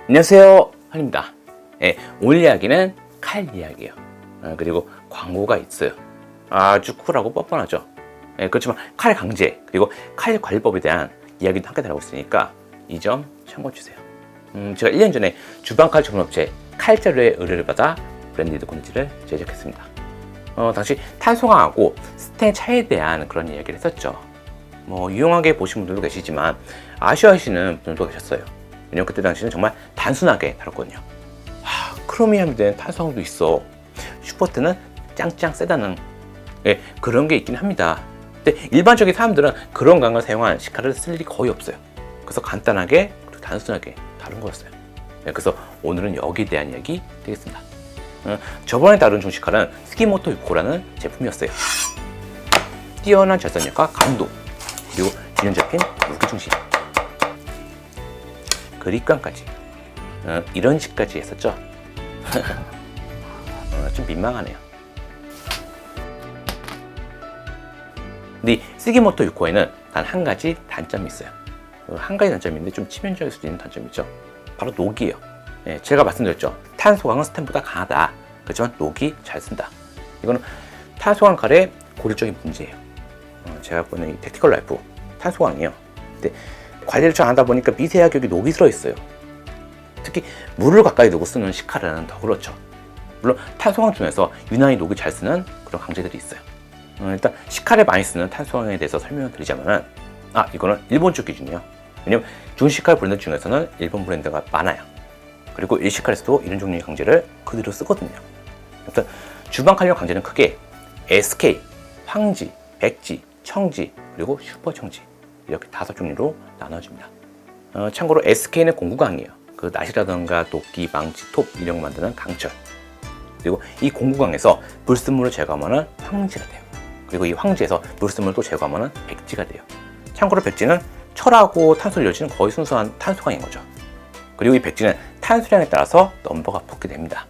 안녕하세요, 한입니다. 오늘 이야기는 칼 이야기예요. 그리고 광고가 있어요. 아주 쿨하고 뻔뻔하죠. 그렇지만 칼 강제 그리고 칼 관리법에 대한 이야기도 함께 다루고 있으니까 이 점 참고해 주세요. 제가 1년 전에 주방칼 전문업체 칼자루의 의뢰를 받아 브랜디드 콘텐츠를 제작했습니다. 당시 탄소광하고 스텐 차이에 대한 그런 이야기를 했었죠. 유용하게 보신 분들도 계시지만 아쉬워하시는 분들도 계셨어요. 왜냐면 그때 당시는 정말 단순하게 다뤘거든요. 크로미움에 대한 탄소광도 있어. 슈퍼트는 짱짱 세다는 그런 게 있긴 합니다. 근데 일반적인 사람들은 그런 강을 사용한 시카를 쓸 일이 거의 없어요. 그래서 간단하게 그리고 단순하게 다룬 거였어요. 그래서 오늘은 여기에 대한 이야기 되겠습니다. 저번에 다룬 중시칼은 스기모토 6호라는 제품이었어요. 뛰어난 절산력과 강도 그리고 균형 잡힌 무게 중심 그립감까지 이런 식까지 했었죠. 좀 민망하네요. 근데 이 스기모토 6호에는 단 한 가지 단점이 있어요. 한 가지 단점인데 좀 치명적일 수도 있는 단점이죠. 바로 녹이에요. 제가 말씀드렸죠. 탄소광은 스텐보다 강하다. 그렇지만 녹이 잘 쓴다. 이거는 탄소광 칼의 고질적인 문제예요. 제가 보는 이 택티컬 라이프 탄소광이에요. 근데 관리를 잘 안 하다 보니까 미세하게 여기 녹이 들어있어요. 특히 물을 가까이 두고 쓰는 시칼은 더 그렇죠. 물론 탄소광 중에서 유난히 녹이 잘 쓰는 그런 강제들이 있어요. 일단 시칼에 많이 쓰는 탄소광에 대해서 설명을 드리자면은 이거는 일본 쪽 기준이에요. 왜냐면 중시칼 브랜드 중에서는 일본 브랜드가 많아요. 그리고 일시칼에서도 이런 종류의 강제를 그대로 쓰거든요. 아무튼 주방칼용 강제는 크게 SK, 황지, 백지, 청지, 그리고 슈퍼청지 이렇게 5종류로 나눠집니다. 참고로 SK는 공구강이에요. 그 낫이라던가 도끼, 망치, 톱 이런 거 만드는 강철. 그리고 이 공구강에서 불순물을 제거하면 황지가 돼요. 그리고 이 황지에서 불순물을 또 제거하면 백지가 돼요. 참고로 백지는 철하고 탄소를 이어지는 거의 순수한 탄소강인 거죠. 그리고 이 백지는 탄소량에 따라서 넘버가 붙게 됩니다.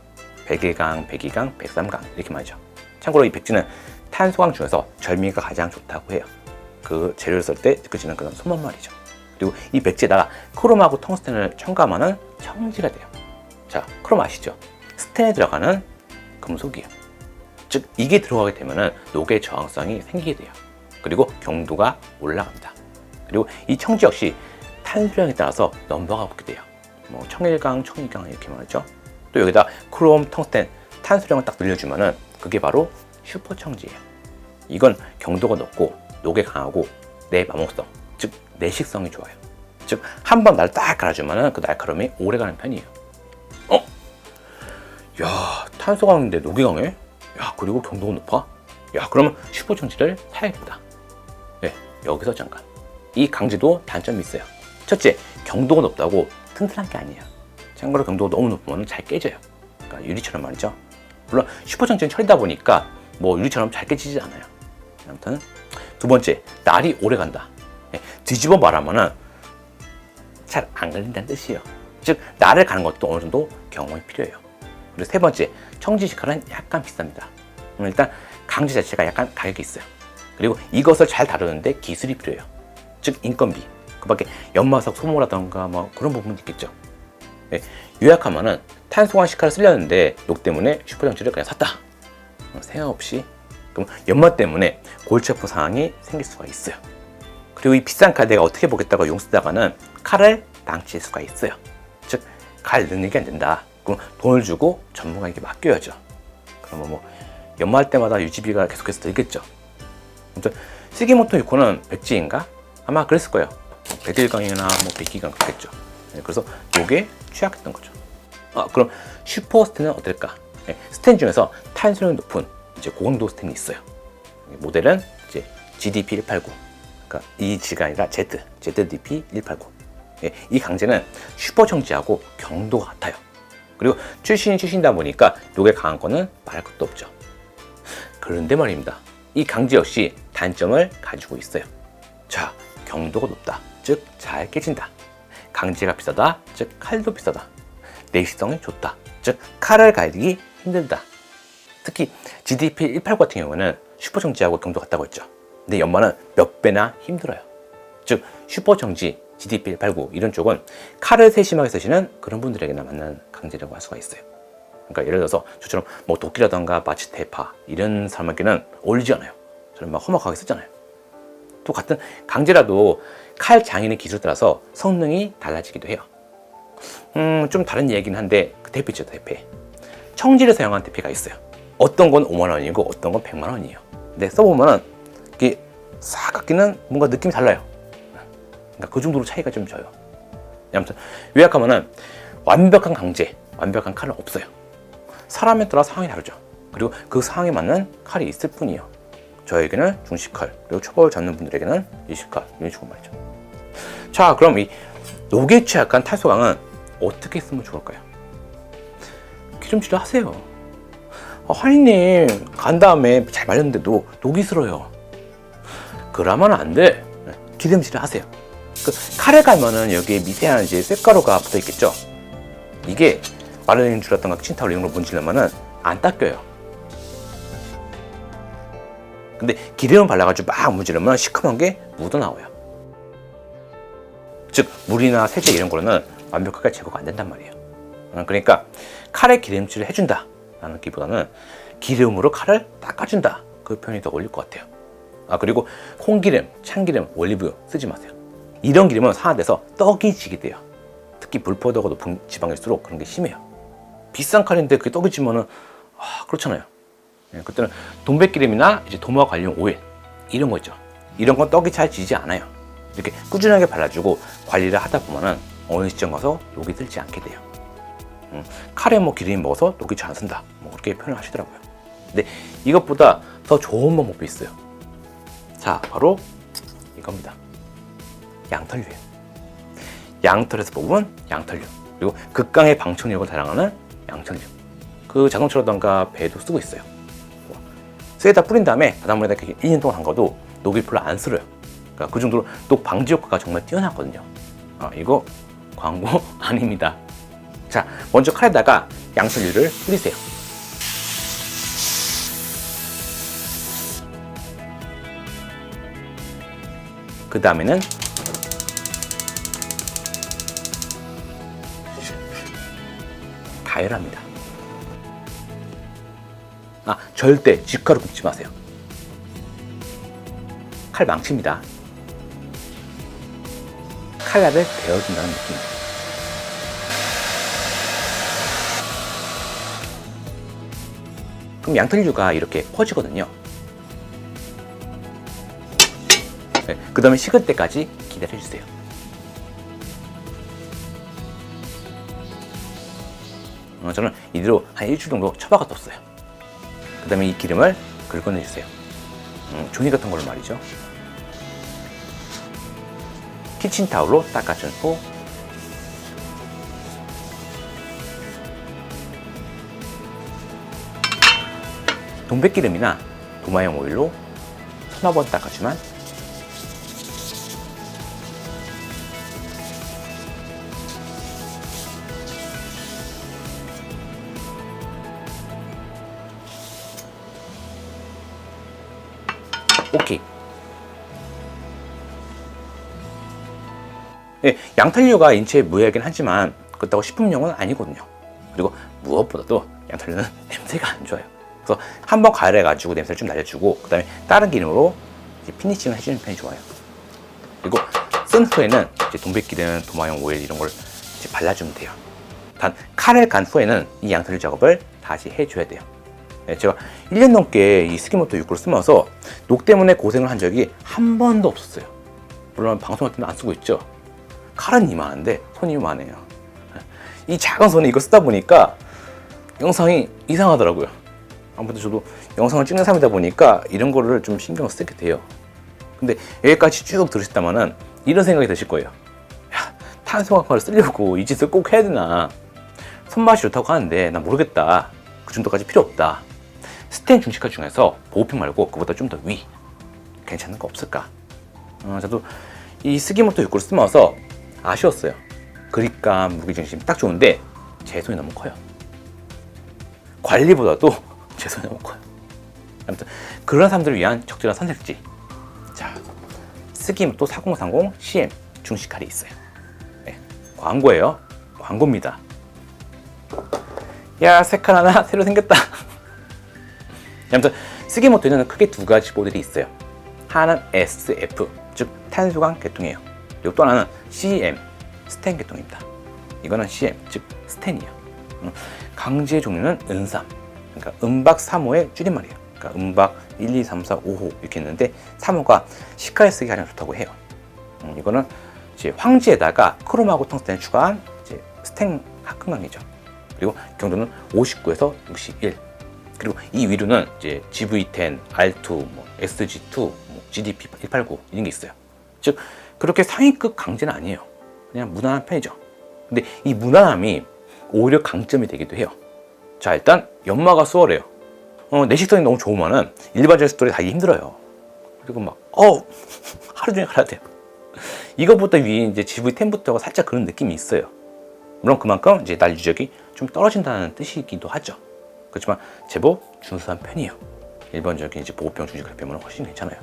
101강, 102강, 103강 이렇게 말이죠. 참고로 이 백지는 탄소강 중에서 절미가 가장 좋다고 해요. 그 재료를 쓸 때 느껴지는 그런 소문 말이죠. 그리고 이 백지에다가 크롬하고 텅스텐을 첨가하면 청지가 돼요. 자, 크롬 아시죠? 스텐에 들어가는 금속이에요. 즉 이게 들어가게 되면 녹의 저항성이 생기게 돼요. 그리고 경도가 올라갑니다. 그리고 이 청지 역시 탄소량에 따라서 넘버가 붙게 돼요. 1001강, 1002강 이렇게 말이죠. 또 여기다 크롬, 텅스텐, 탄소량을 딱 늘려주면은 그게 바로 슈퍼 청지예요. 이건 경도가 높고 녹에 강하고 내마모성, 즉 내식성이 좋아요. 즉 한 번 날 딱 갈아주면은 그 날카로움이 오래가는 편이에요. 야, 탄소강인데 녹이 강해? 야, 그리고 경도가 높아? 야, 그러면 슈퍼 청지를 사야겠다. 여기서 잠깐. 이 강제도 단점이 있어요. 첫째, 경도가 높다고 튼튼한 게 아니에요. 참고로 경도가 너무 높으면 잘 깨져요. 그러니까 유리처럼 말이죠. 물론 슈퍼청지는 철이다 보니까 유리처럼 잘 깨지지 않아요. 아무튼 두 번째, 날이 오래 간다. 뒤집어 말하면은 잘 안 걸린다는 뜻이에요. 즉 날을 가는 것도 어느 정도 경험이 필요해요. 그리고 세 번째, 청지시칼은 약간 비쌉니다. 일단 강제 자체가 약간 가격이 있어요. 그리고 이것을 잘 다루는데 기술이 필요해요. 즉 인건비, 그 밖에 연마석 소모라던가 그런 부분도 있겠죠. 요약하면은 탄소광 시칼을 쓰려는데 녹 때문에 슈퍼청지를 그냥 샀다. 생각 없이 그럼 연마 때문에 골치 아픈 상황이 생길 수가 있어요. 그리고 이 비싼 칼 내가 어떻게 보겠다고 용 쓰다가는 칼을 낭치할 수가 있어요. 즉 칼 능력이 안 된다. 그럼 돈을 주고 전문가에게 맡겨야죠. 그러면 연마할 때마다 유지비가 계속해서 들겠죠. 아무튼 스기모토 6호는 백지인가? 아마 그랬을 거예요. 101강이나 102강 그렇겠죠. 그래서 녹에 취약했던 거죠. 그럼 슈퍼 스텐은 어떨까? 스텐 중에서 탄소량이 높은 고강도 스텐이 있어요. 모델은 GDP189. 그러니까 이 G가 아니라 ZDP189. 이 강제는 슈퍼 청지하고 경도가 같아요. 그리고 출신이다 보니까 녹에 강한 거는 말할 것도 없죠. 그런데 말입니다. 이 강제 역시 단점을 가지고 있어요. 자, 경도가 높다. 즉 잘 깨진다. 강제가 비싸다. 즉 칼도 비싸다. 내식성이 좋다. 즉 칼을 갈기 힘들다. 특히 GDP189 같은 경우는 슈퍼청지하고 경도 같다고 했죠. 근데 연마는 몇 배나 힘들어요. 즉 슈퍼청지 GD189 이런 쪽은 칼을 세심하게 쓰시는 그런 분들에게나 맞는 강제라고 할 수가 있어요. 그러니까 예를 들어서 저처럼 뭐 도끼라던가 마치테, 파 이런 사람에게는 어울리지 않아요. 저는 막 험악하게 쓰잖아요. 또 같은 강제라도 칼 장인의 기술에 따라서 성능이 달라지기도 해요. 좀 다른 얘기긴 한데 그 대패 있죠, 대패. 청지를 사용한 대패가 있어요. 어떤 건 5만 원이고 어떤 건 100만 원이에요. 근데 써보면은 이게 사각기는 뭔가 느낌이 달라요. 그러니까 그 정도로 차이가 좀 져요. 아무튼 요약하면은 완벽한 강제, 완벽한 칼은 없어요. 사람에 따라 상황이 다르죠. 그리고 그 상황에 맞는 칼이 있을 뿐이에요. 저에게는 중식칼, 그리고 초보를 잡는 분들에게는 일식칼, 이런 식으로 말이죠. 자, 그럼 이 녹에 취약한 탈소강은 어떻게 쓰면 좋을까요? 기름칠을 하세요. 하니님 간 다음에 잘 말렸는데도 녹이 슬어요. 그러면 안 돼. 기름칠을 하세요. 그 칼에 가면은 여기에 미세한 이제 쇳가루가 붙어 있겠죠. 이게 마르는 줄라던가 키친타올 이런 걸 문지르면은 안 닦여요. 근데 기름을 발라가지고 막 문지르면 시커먼 게 묻어나와요. 즉 물이나 세제 이런 거는 완벽하게 제거가 안 된단 말이에요. 그러니까 칼에 기름칠을 해준다 라는 기보다는 기름으로 칼을 닦아준다, 그 표현이 더 어울릴 것 같아요. 그리고 콩기름, 참기름, 올리브유 쓰지 마세요. 이런 기름은 상한돼서 떡이 지게 돼요. 특히 불포도가 높은 지방일수록 그런 게 심해요. 비싼 칼인데 그게 떡이 지면은 그렇잖아요. 그때는 동백기름이나 이제 도마 관련 오일 이런 거 있죠. 이런 건 떡이 잘 지지 않아요. 이렇게 꾸준하게 발라주고 관리를 하다 보면은 어느 시점 가서 녹이 들지 않게 돼요. 칼에 뭐 기름이 먹어서 녹이 잘 안 쓴다, 뭐 그렇게 표현을 하시더라고요. 근데 이것보다 더 좋은 방법이 있어요. 자, 바로 이겁니다. 양털류예요. 양털에서 뽑은 양털류, 그리고 극강의 방청력을 자랑하는 양털류. 그 자동차라던가 배에도 쓰고 있어요. 쇠에다 뿌린 다음에 바닷물에다 이렇게 1년 동안 담가도 녹이 별로 안 슬어요. 그러니까 그 정도로 녹 방지 효과가 정말 뛰어나거든요. 이거 광고 아닙니다. 자, 먼저 칼에다가 양털류를 뿌리세요. 그 다음에는 가열합니다. 절대 직화로 굽지 마세요. 칼 망칩니다. 칼날을 베어준다는 느낌입니다. 그럼 양털류가 이렇게 퍼지거든요. 그 다음에 식을 때까지 기다려주세요. 저는 이대로 한 일주일 정도 처박아 뒀어요. 그 다음에 이 기름을 긁어내주세요. 종이 같은 걸로 말이죠. 키친타올로 닦아준 후 동백기름이나 도마형 오일로 서너 번 닦아주면 오케이. 양털류가 인체에 무해하긴 하지만 그렇다고 식품용은 아니거든요. 그리고 무엇보다도 양털류는 냄새가 안 좋아요. 그래서 한번 가열해가지고 냄새를 좀 날려주고 그 다음에 다른 기름으로 이제 피니싱을 해주는 편이 좋아요. 그리고 쓴 후에는 이제 동백기름, 도마형 오일 이런 걸 이제 발라주면 돼요. 단 칼을 간 후에는 이 양털류 작업을 다시 해줘야 돼요. 제가 1년 넘게 이 스기모토 6구를 쓰면서 녹 때문에 고생을 한 적이 한 번도 없었어요. 물론 방송할 때는 안 쓰고 있죠. 칼은 이만한데 손이 이만해요. 이 작은 손에 이거 쓰다 보니까 영상이 이상하더라고요. 아무튼 저도 영상을 찍는 사람이다 보니까 이런 거를 좀 신경을 쓰게 돼요. 근데 여기까지 쭉 들으셨다면은 이런 생각이 드실 거예요. 야, 탄소화물을 쓰려고 이 짓을 꼭 해야 되나? 손맛이 좋다고 하는데 난 모르겠다. 그 정도까지 필요 없다. 스텐 중식칼 중에서 보호핑 말고 그보다 좀 더 위 괜찮은 거 없을까? 저도 이 스기모토 6구를 쓰면서 아쉬웠어요. 그립감, 무게중심 딱 좋은데 제 손이 너무 커요. 관리보다도 제 손이 너무 커요. 아무튼 그런 사람들을 위한 적절한 선택지. 자, 스기모토 4030 CM 중식칼이 있어요. 네, 광고예요. 광고입니다. 야, 새 칼 하나 새로 생겼다. 아무튼 스기모토에는 크게 두 가지 모델이 있어요. 하나는 SF, 즉 탄소광 계통이에요. 그리고 또 하나는 CM, 스텐 계통입니다. 이거는 CM, 즉 스텐이에요. 강지의 종류는 은삼, 그러니까 은박 3호의 줄임말이에요. 그러니까 은박 1, 2, 3, 4, 5호 이렇게 있는데 3호가 시카에 쓰기 가장 좋다고 해요. 이거는 이제 황지에다가 크롬하고 텅스텐을 추가한 이제 스텐 합금강이죠. 그리고 경도는 59에서 61. 그리고 이 위로는 이제 GV10, R2, 뭐 SG2, 뭐 GDP 189 이런 게 있어요. 즉 그렇게 상위급 강제는 아니에요. 그냥 무난한 편이죠. 근데 이 무난함이 오히려 강점이 되기도 해요. 자, 일단 연마가 수월해요. 내식성이 너무 좋으면은 일반적인 스토리 달기 힘들어요. 그리고 막 하루 종일 갈아야 돼요. 이거보다 위에 이제 GV10부터가 살짝 그런 느낌이 있어요. 물론 그만큼 이제 날 유적이 좀 떨어진다는 뜻이기도 하죠. 그렇지만 제법 준수한 편이에요. 일반적인 이제 보급형 중식칼 비하면 훨씬 괜찮아요.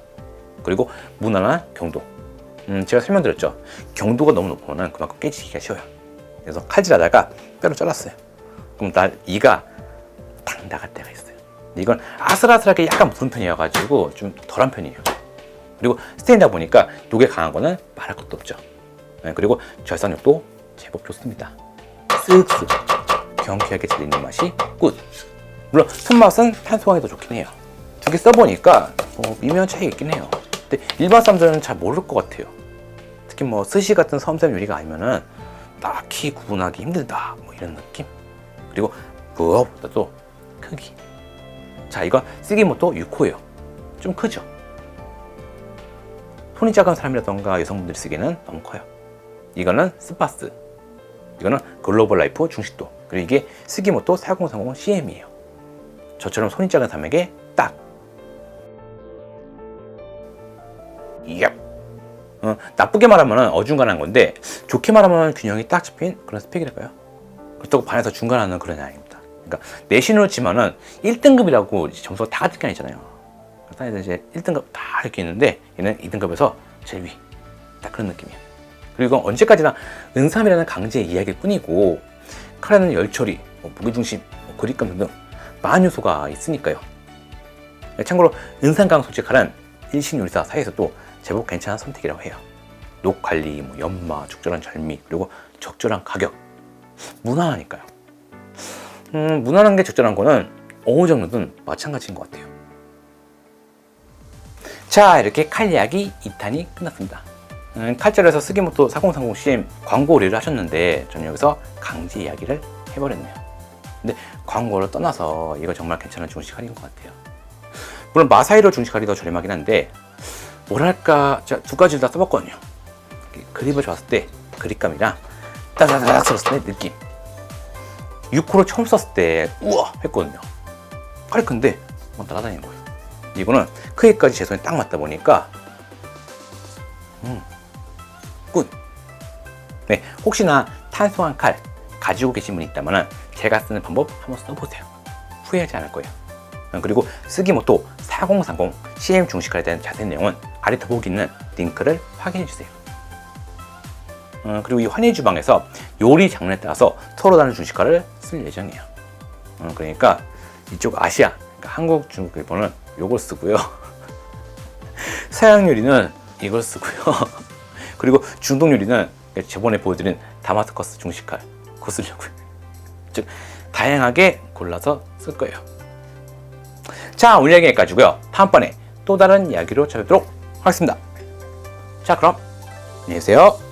그리고 무난한 경도. 제가 설명드렸죠. 경도가 너무 높으면 그만큼 깨지기가 쉬워요. 그래서 칼질하다가 뼈를 잘랐어요. 그럼 이가 탁 나갈 때가 있어요. 이건 아슬아슬하게 약간 묻은 편이어가지고 좀 덜한 편이에요. 그리고 스테인이다 보니까 녹에 강한 거는 말할 것도 없죠. 그리고 절삭력도 제법 좋습니다. 쓱쓱 경쾌하게 잘리는 맛이 굿. 물론 손맛은 탄소광이 더 좋긴 해요. 두 개 써보니까 미묘한 차이가 있긴 해요. 근데 일반 사람들은 잘 모를 것 같아요. 특히 뭐 스시 같은 섬세한 요리가 아니면은 딱히 구분하기 힘들다 뭐 이런 느낌. 그리고 무엇보다도 크기. 자, 이건 스기모토 6호예요. 좀 크죠? 손이 작은 사람이라던가 여성분들이 쓰기에는 너무 커요. 이거는 스파스, 이거는 글로벌 라이프 중식도, 그리고 이게 스기모토 4030 CM이에요. 저처럼 손이 작은 사람에게 딱. 나쁘게 말하면 어중간한 건데 좋게 말하면 균형이 딱 잡힌 그런 스펙이랄까요? 그렇다고 반에서 중간하는 그런 게 아닙니다. 그러니까 내신으로 치면은 1등급이라고 점수가 다 같은 게 아니잖아요. 그래서 이제 1등급 다 이렇게 있는데 얘는 2등급에서 제일 위. 딱 그런 느낌이에요. 그리고 이건 언제까지나 은삼이라는 강제의 이야기일 뿐이고 칼에는 열처리, 무게중심, 그립감 등등 많은 요소가 있으니까요. 참고로 은삼강 소재 칼은 일신 요리사 사이에서도 제법 괜찮은 선택이라고 해요. 녹 관리, 연마, 적절한 절미, 그리고 적절한 가격. 무난하니까요. 무난한 게 적절한 거는 어느 정도든 마찬가지인 것 같아요. 자, 이렇게 칼 이야기 2탄이 끝났습니다. 칼자루에서 스기모토 4030CM 광고 의뢰를 하셨는데 저는 여기서 강제 이야기를 해버렸네요. 근데 광고를 떠나서 이거 정말 괜찮은 중식칼인 것 같아요. 물론 마사히로 중식칼이 더 저렴하긴 한데 뭐랄까, 제가 두 가지를 다 써봤거든요. 그립을 잡았을 때 그립감이랑 따다닥 썼을 때 느낌. 6호를 처음 썼을 때 우와 했거든요. 칼이 큰데 막 날아다니는 거예요. 이거는 크기까지 제 손에 딱 맞다 보니까 굿. 네, 혹시나 탄소한 칼 가지고 계신 분이 있다면 제가 쓰는 방법 한번 써보세요. 후회하지 않을 거예요. 그리고 스기모토 4030 CM 중식칼에 대한 자세한 내용은 아래 더보기 있는 링크를 확인해 주세요. 그리고 이 환희 주방에서 요리 장르에 따라서 서로 다른 중식칼을 쓸 예정이에요. 그러니까 이쪽 아시아, 그러니까 한국, 중국, 일본은 요걸 쓰고요. 서양 요리는 이걸 쓰고요. 그리고 중동 요리는 저번에 보여드린 다마스커스 중식칼 그거 쓰려고요. 즉 다양하게 골라서 쓸 거예요. 자, 오늘 이야기 여기까지고요. 다음번에 또 다른 이야기로 찾아뵙도록 하겠습니다. 자, 그럼 안녕히 계세요.